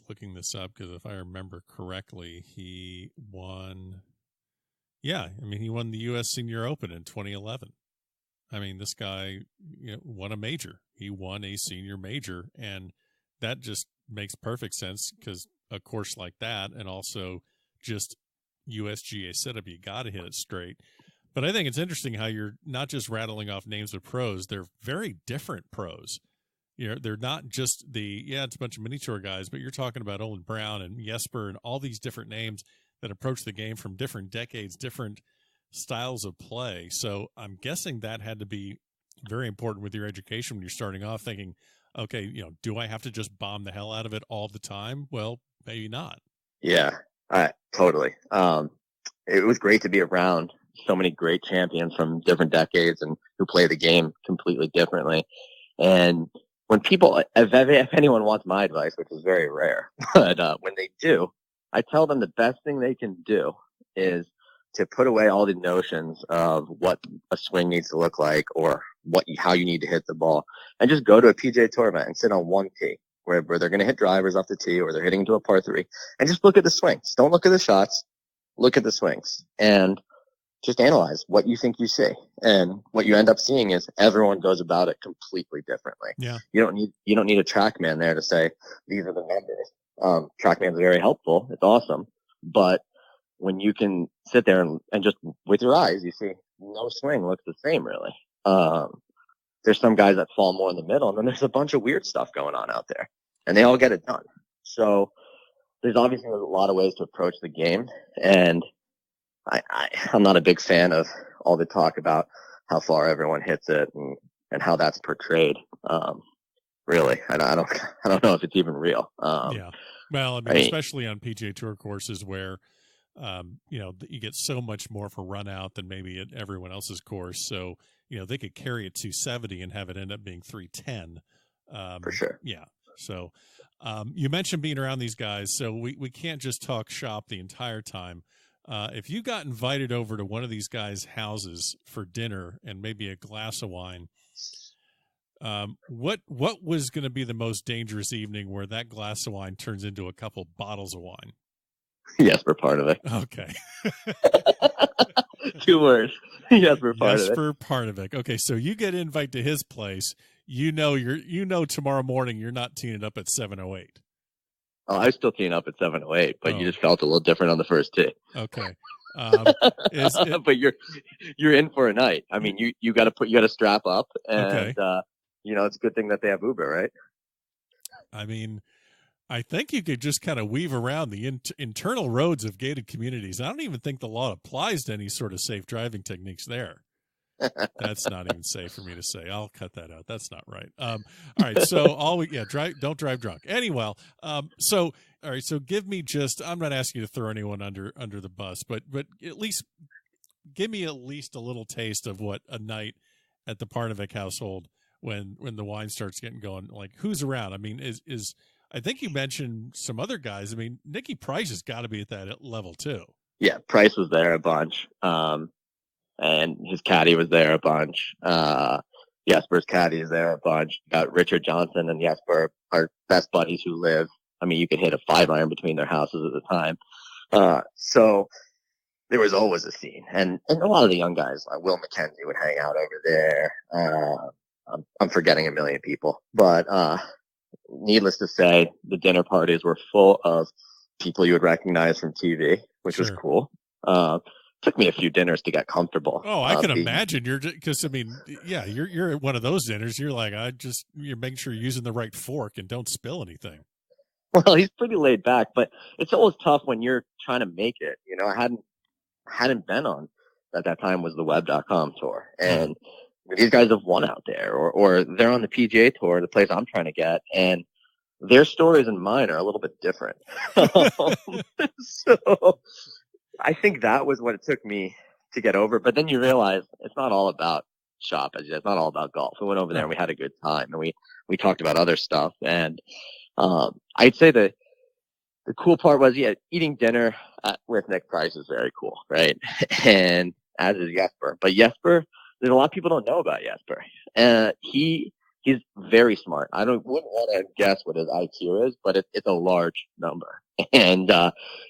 looking this up because if I remember correctly, he won. Yeah. He won the U.S. Senior Open in 2011. This guy, won a major. He won a senior major, and that just makes perfect sense because a course like that, and also just USGA setup, you got to hit it straight. But I think it's interesting how you're not just rattling off names of pros; they're very different pros. They're not just it's a bunch of mini tour guys, but you're talking about Olin Brown and Jesper and all these different names that approach the game from different decades, different styles of play. So I'm guessing that had to be very important with your education when you're starting off thinking, okay, do I have to just bomb the hell out of it all the time? Well, maybe not. Yeah, totally. It was great to be around so many great champions from different decades and who play the game completely differently. And when people, if anyone wants my advice, which is very rare, but when they do, I tell them the best thing they can do is to put away all the notions of what a swing needs to look like or how you need to hit the ball, and just go to a PGA Tour event and sit on one tee where they're going to hit drivers off the tee or they're hitting into a par 3, and just look at the swings. Don't look at the shots. Look at the swings and just analyze what you think you see. And what you end up seeing is everyone goes about it completely differently. Yeah. You don't need a TrackMan there to say these are the numbers. TrackMan's very helpful. It's awesome, but when you can sit there and just with your eyes, you see no swing looks the same, really. There's some guys that fall more in the middle, and then there's a bunch of weird stuff going on out there, and they all get it done. So there's obviously a lot of ways to approach the game, and I'm not a big fan of all the talk about how far everyone hits it and how that's portrayed. Really, I don't know if it's even real. Yeah. Well, I mean, especially on PGA Tour courses where, you get so much more for run out than maybe at everyone else's course. So, they could carry it 270 and have it end up being 310. For sure. Yeah. So, you mentioned being around these guys, so we can't just talk shop the entire time. If you got invited over to one of these guys' houses for dinner and maybe a glass of wine, what was going to be the most dangerous evening where that glass of wine turns into a couple bottles of wine? Jesper Parnevik. Okay. 2 words. Jesper Parnevik. Okay, so you get an invite to his place. Tomorrow morning you're not teeing it up at 7:08. Oh, I was still teeing up at 7:08, but you just felt a little different on the first tee. Okay. But you're in for a night. I mean, you got to strap up, and okay. It's a good thing that they have Uber, right? I mean, I think you could just kind of weave around the internal roads of gated communities. I don't even think the law applies to any sort of safe driving techniques there. That's not even safe for me to say. I'll cut that out. That's not right. All right. So don't drive drunk. Anyway, all right. So give me I'm not asking you to throw anyone under the bus, but at least give me at least a little taste of what a night at the Parnevik household when the wine starts getting going, like who's around? I mean, is I think you mentioned some other guys. I mean, Nicky Price has got to be at that level too. Yeah. Price was there a bunch. And his caddy was there a bunch. Jesper's caddy is there a bunch. Got Richard Johnson and Jesper are best buddies who live. I mean, you could hit a 5-iron between their houses at the time. So there was always a scene. And a lot of the young guys, like Will McKenzie would hang out over there. I'm forgetting a million people. But needless to say, the dinner parties were full of people you would recognize from TV, which was cool. Took me a few dinners to get comfortable. Oh, I can imagine you're at one of those dinners. You're like, you're making sure you're using the right fork and don't spill anything. Well, he's pretty laid back, but it's always tough when you're trying to make it. I hadn't been on at that time was the web.com tour, and these guys have won out there, or they're on the PGA tour, the place I'm trying to get, and their stories and mine are a little bit different. So I think that was what it took me to get over. But then you realize it's not all about shop. It's not all about golf. We went over there and we had a good time, and we talked about other stuff. And I'd say the cool part was, eating dinner with Nick Price is very cool, right? And as is Jesper. But Jesper, there's a lot of people don't know about Jesper. He's very smart. Wouldn't want to guess what his IQ is, but it's a large number. And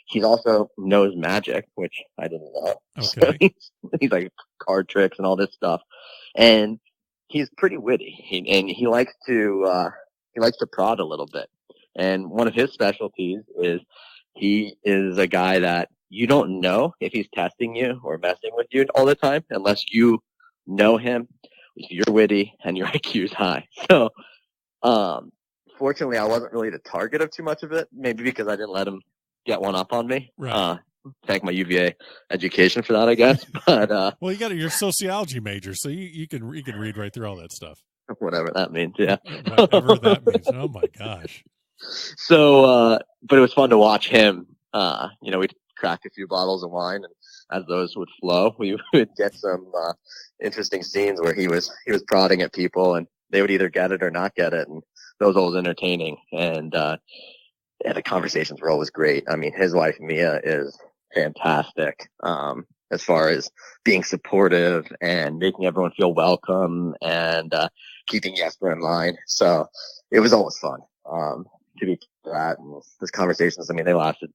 he's also knows magic, which I didn't know. Okay. So he's like card tricks and all this stuff. And he's pretty witty. He likes to prod a little bit. And one of his specialties is he is a guy that you don't know if he's testing you or messing with you all the time unless you know him. You're witty and your IQ is high. So, fortunately, I wasn't really the target of too much of it. Maybe because I didn't let him get one up on me. Right. Thank my UVA education for that, I guess. But well, your sociology major, so you can read right through all that stuff. Whatever that means, yeah. Whatever that means. Oh my gosh. So, but it was fun to watch him. We'd crack a few bottles of wine, and as those would flow, we would get some interesting scenes where he was prodding at people, and they would either get it or not get it, and that was always entertaining. And the conversations were always great. I mean, his wife Mia is fantastic as far as being supportive and making everyone feel welcome and keeping Jesper in line. So it was always fun to be that. And those conversations, I mean, they lasted,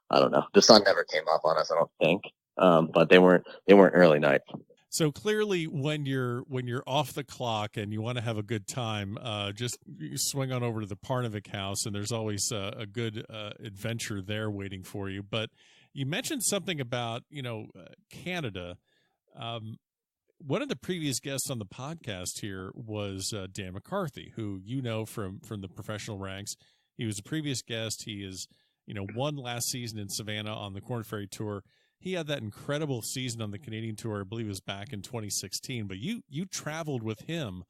I don't know. The sun never came up on us, I don't think. But they weren't early nights. So clearly, when you're off the clock and you want to have a good time, just you swing on over to the Parnevik house, and there's always a good adventure there waiting for you. But you mentioned something about Canada. One of the previous guests on the podcast here was Dan McCarthy, who from the professional ranks. He was a previous guest. He is won last season in Savannah on the Corn Ferry Tour. He had that incredible season on the Canadian Tour. I believe it was back in 2016. But you traveled with him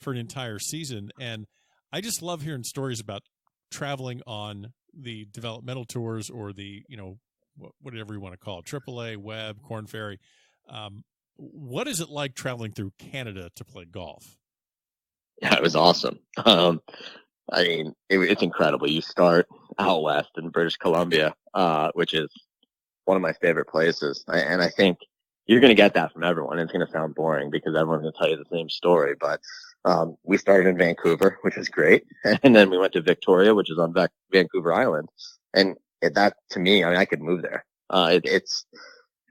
for an entire season. And I just love hearing stories about traveling on the developmental tours or the, whatever you want to call it, AAA, Webb, Corn Ferry. What is it like traveling through Canada to play golf? Yeah, it was awesome. I mean, it's incredible. You start out west in British Columbia, which is one of my favorite places. And I think you're going to get that from everyone. It's going to sound boring because everyone's going to tell you the same story. But we started in Vancouver, which was great. And then we went to Victoria, which is on Vancouver Island. And that, to me, I mean, I could move there. It's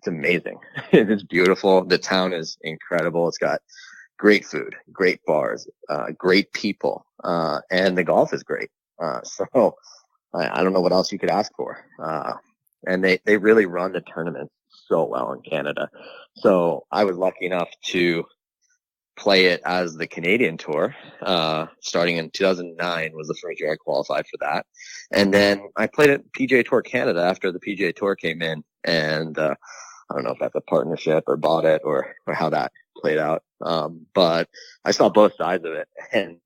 amazing. It's beautiful. The town is incredible. It's got great food, great bars, great people, and the golf is great. So I don't know what else you could ask for. And they really run the tournament so well in Canada. So I was lucky enough to play it as the Canadian Tour, starting in 2009 was the first year I qualified for that. And then I played at PGA Tour Canada after the PGA Tour came in. And I don't know if that's a partnership or bought it or how that played out. But I saw both sides of it, and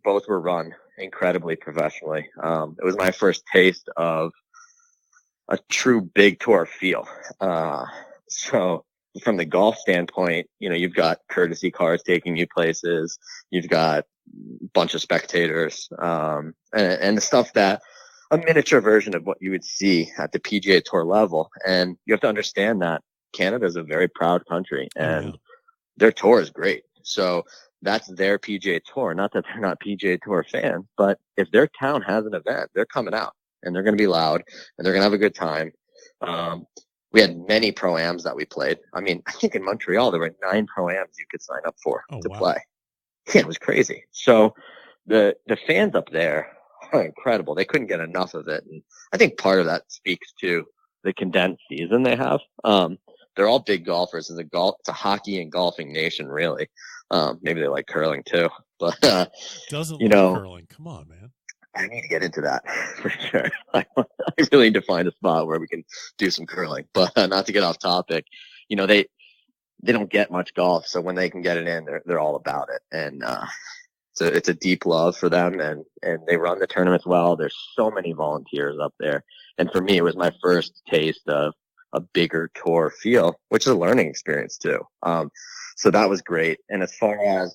both were run incredibly professionally. It was my first taste of a true big tour feel. So from the golf standpoint, you've got courtesy cars taking you places. You've got a bunch of spectators, and the stuff that a miniature version of what you would see at the PGA Tour level. And you have to understand that Canada is a very proud country, and their tour is great. So that's their PGA Tour. Not that they're not PGA Tour fans, but if their town has an event, they're coming out and they're going to be loud and they're going to have a good time. We had many pro-ams that we played. I mean, I think in Montreal, there were 9 pro-ams you could sign up for to play. Yeah, it was crazy. So the fans up there are incredible. They couldn't get enough of it. And I think part of that speaks to the condensed season they have. They're all big golfers. It's a hockey and golfing nation, really. Maybe they like curling too, but doesn't like curling. Come on, man. I need to get into that for sure. I really need to find a spot where we can do some curling, but not to get off topic. They don't get much golf, so when they can get it in, they're all about it. And so it's a deep love for them, and they run the tournaments well. There's so many volunteers up there, and for me, it was my first taste of a bigger tour feel, which is a learning experience too. So that was great. And as far as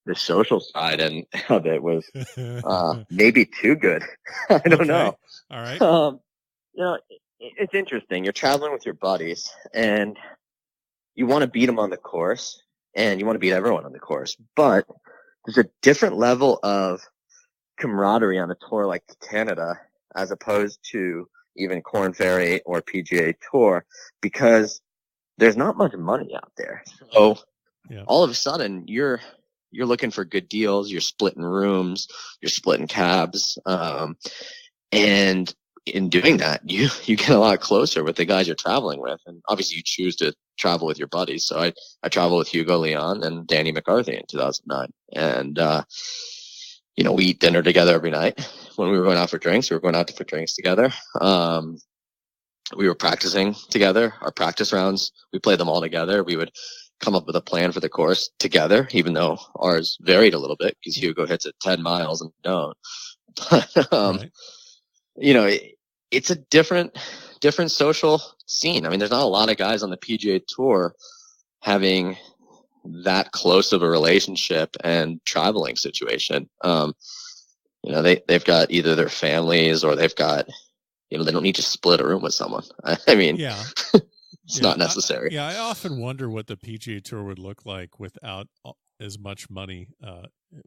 the social side and of it was maybe too good. I don't know. All right. It's interesting. You're traveling with your buddies and you want to beat them on the course and you want to beat everyone on the course, but there's a different level of camaraderie on a tour like Canada as opposed to even Corn Ferry or PGA Tour, because there's not much money out there. So all of a sudden you're looking for good deals. You're splitting rooms, you're splitting cabs. And in doing that, you get a lot closer with the guys you're traveling with. And obviously you choose to travel with your buddies. So I traveled with Hugo Leon and Danny McCarthy in 2009. And, we eat dinner together every night. When we were going out for drinks, we were going out for drinks together. We were practicing together. Our practice rounds, we played them all together. We would come up with a plan for the course together, even though ours varied a little bit because Hugo hits it 10 miles and don't. But, it's a different social scene. I mean, there's not a lot of guys on the PGA Tour having that close of a relationship and traveling situation. They've got either their families or they've got, they don't need to split a room with someone. I mean, it's not necessary. I often wonder what the PGA Tour would look like without as much money,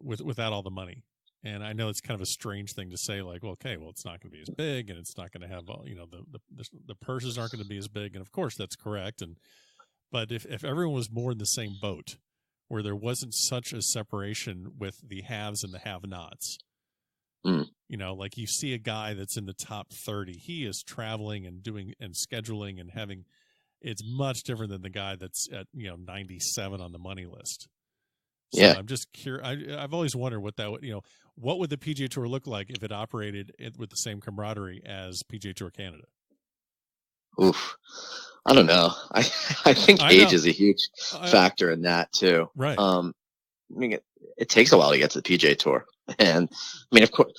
without all the money. And I know it's kind of a strange thing to say, like, well, okay, well, it's not going to be as big, and it's not going to have, the purses aren't going to be as big, and of course that's correct. But if everyone was more in the same boat, where there wasn't such a separation with the haves and the have-nots, like you see a guy that's in the top 30, he is traveling and doing and scheduling and having. It's much different than the guy that's at 97 on the money list. So I'm just curious. I've always wondered what that would, what would the PGA Tour look like if it operated with the same camaraderie as PGA Tour Canada? Oof, I don't know. I think age is a huge factor in that too. Right. it takes a while to get to the PGA Tour. And of course,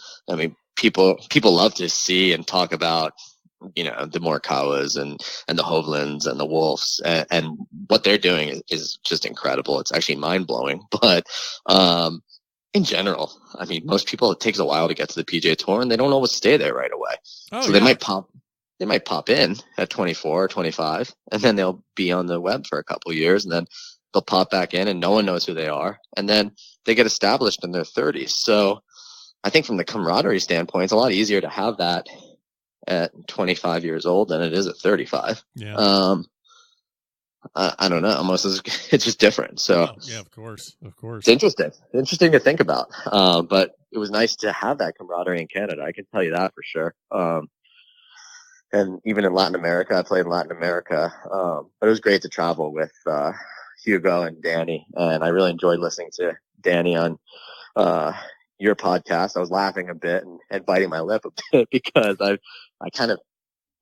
people love to see and talk about, the Morikawas and the Hovlands and the Wolves, and what they're doing is just incredible. It's actually mind blowing. But, in general, most people, it takes a while to get to the PGA Tour, and they don't always stay there right away. So they might pop in at 24 or 25, and then they'll be on the web for a couple of years, and then they'll pop back in and no one knows who they are. And then they get established in their 30s. So I think from the camaraderie standpoint, it's a lot easier to have that at 25 years old than it is at 35. Yeah. I don't know. Almost, it's just different. So yeah, of course. It's interesting to think about. But it was nice to have that camaraderie in Canada. I can tell you that for sure. And even in Latin America, I played in Latin America. But it was great to travel with, Hugo and Danny. And I really enjoyed listening to Danny on, your podcast. I was laughing a bit and biting my lip a bit because I kind of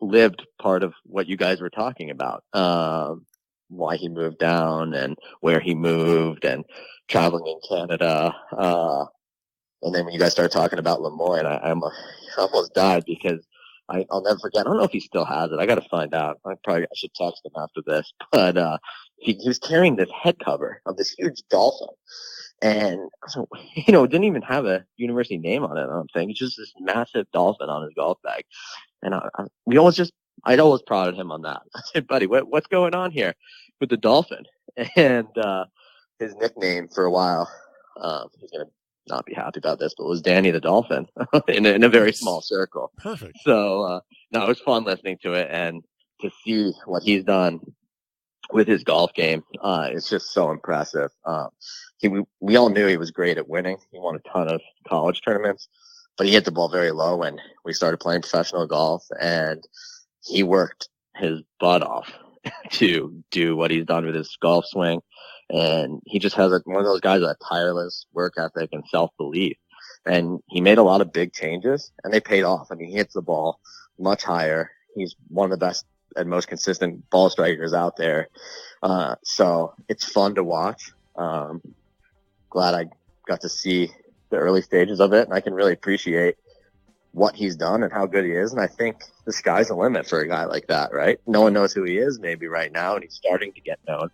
lived part of what you guys were talking about. Why he moved down and where he moved and traveling in Canada. And then when you guys started talking about Lemoyne, I almost died because I'll never forget. I don't know if he still has it. I got to find out. I should text him after this. But he was carrying this head cover of this huge dolphin. And, it didn't even have a university name on it, I don't think. It's just this massive dolphin on his golf bag. And I'd always prodded him on that. I said, buddy, what's going on here with the dolphin? And his nickname for a while, he's going to not be happy about this, but it was Danny the Dolphin in a very small circle. Perfect. So, no, it was fun listening to it and to see what he's done with his golf game. It's just so impressive. We all knew he was great at winning. He won a ton of college tournaments, but he hit the ball very low when we started playing professional golf, and he worked his butt off to do what he's done with his golf swing. And he just has one of those guys that have tireless work ethic and self-belief. And he made a lot of big changes, and they paid off. He hits the ball much higher. He's one of the best and most consistent ball strikers out there. So it's fun to watch. Glad I got to see the early stages of it, and I can really appreciate what he's done and how good he is. And I think the sky's the limit for a guy like that, right? No one knows who he is maybe right now, and he's starting to get known.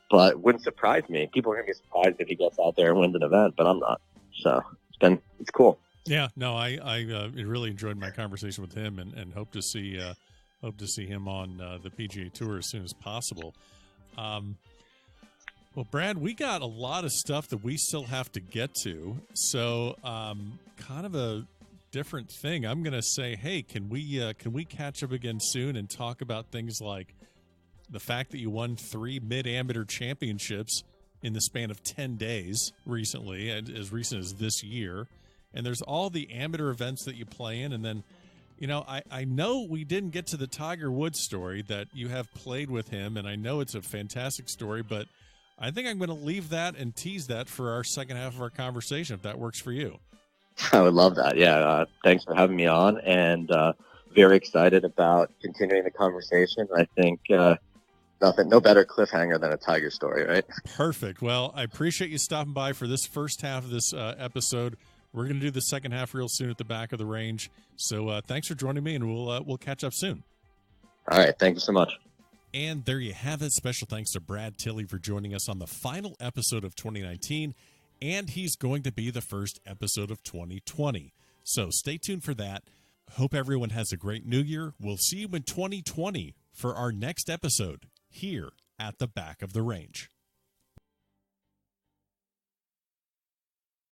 But it wouldn't surprise me. People are going to be surprised if he gets out there and wins an event, but I'm not. So it's cool. Yeah, no, I really enjoyed my conversation with him, and hope to see him on the PGA Tour as soon as possible. Well, Brad, we got a lot of stuff that we still have to get to. So, kind of a different thing. I'm going to say, hey, can we catch up again soon and talk about things like the fact that you won 3 mid-amateur championships in the span of 10 days recently, as recent as this year. And there's all the amateur events that you play in. And then, I know we didn't get to the Tiger Woods story that you have played with him, and I know it's a fantastic story, but I think I'm going to leave that and tease that for our second half of our conversation, if that works for you. I would love that. Yeah. Thanks for having me on, and very excited about continuing the conversation. I think no better cliffhanger than a Tiger story, right? Perfect. Well, I appreciate you stopping by for this first half of this episode. We're going to do the second half real soon at the back of the range. So thanks for joining me, and we'll catch up soon. All right. Thank you so much. And there you have it. Special thanks to Brad Tilley for joining us on the final episode of 2019, and he's going to be the first episode of 2020. So stay tuned for that. Hope everyone has a great new year. We'll see you in 2020 for our next episode here at the back of the range.